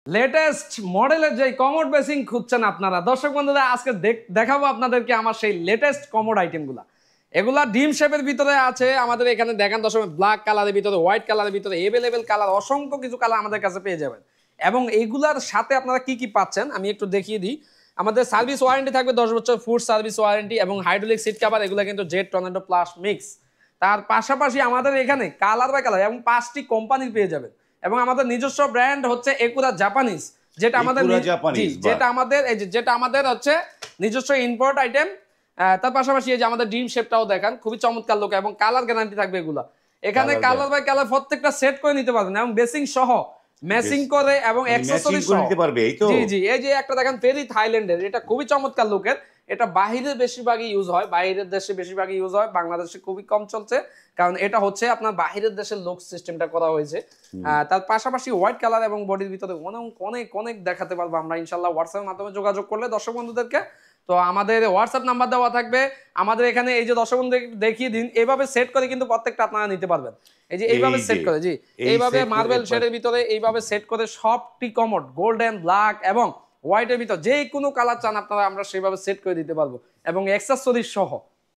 Latest মডেলের যে commode basin খুঁজছেন আপনারা দর্শক বন্ধুরা, আজকে দেখাবো আপনাদেরকে আমার সেই লেটেস্ট কমোড আইটেমগুলা। এগুলা ডিম শেপের ভিতরে আছে আমাদের এখানে, দেখেন দর্শক, ব্ল্যাক কালারের ভিতরে, হোয়াইট কালারের ভিতরে, এভেলেবেল কালার, অসংখ্য কিছু কালার আমাদের কাছে পেয়ে যাবেন। এবং এইগুলার সাথে আপনারা কি কি পাচ্ছেন আমি একটু দেখিয়ে দিই। আমাদের সার্ভিস ওয়ারেন্টি থাকবে 10 বছর, ফুড সার্ভিস ওয়ারেন্টি এবং হাইড্রোলিক সিট কভার, এগুলো কিন্তু জেট টর্নেডো প্লাস মিক্স। তার পাশাপাশি আমাদের এখানে কালার বাই কালার এবং 5টি কোম্পানির পেয়ে যাবেন। এবং আমাদের নিজস্ব ব্র্যান্ড হচ্ছে একুরা জাপানিজ, যেটা আমাদের যেটা আমাদের হচ্ছে নিজস্ব ইম্পোর্ট আইটেম। তার পাশাপাশি এই যে আমাদের ডিম শেপটাও দেখেন, খুবই চমৎকার লোক এবং কালার গ্যারান্টি থাকবে এগুলা। এখানে কালার বাই কালার প্রত্যেকটা সেট করে নিতে পারবেন এবং বেসিং সহ ম্যাচিং করে এবং অ্যাকসেসরিজ সহ নিতে পারবে। এই তো জি জি, এই যে একটা দেখেন ফেরি থাইল্যান্ডের, এটা খুবই চমৎকার লোকের। এটা বাইরের বেশিরভাগই ইউজ হয়, বাইরের দেশে বেশিরভাগই ইউজ হয়, বাংলাদেশে খুবই কম চলছে, কারণ এটা হচ্ছে আপনার বাইরের দেশের লোক সিস্টেমটা করা হয়েছে। তার পাশাপাশি হোয়াইট কালার এবং বডির ভিতরে অনেক অনেক অনেক দেখাতে পারবো আমরা ইনশাল্লাহ হোয়াটসঅ্যাপের মাধ্যমে যোগাযোগ করলে দর্শক বন্ধুদেরকে। তো আমাদের হোয়াটসঅ্যাপ নাম্বার দেওয়া থাকবে আমাদের এখানে। এই যে দর্শক বন্ধু দেখিয়ে দিন, এইভাবে সেট করে কিন্তু প্রত্যেকটা আপনারা নিতে পারবেন। এই যে এইভাবে সেট করে, জি এইভাবে মার্বেল শেডের ভিতরে এইভাবে সেট করে সবটি কমোড গোল্ডেন, ব্ল্যাক এবং হোয়াইটের ভিতর যে কোনো কালার চান আপনারা, আমরা সেইভাবে সেট করে দিতে পারবো এবং অ্যাকসেসরিজ সহ।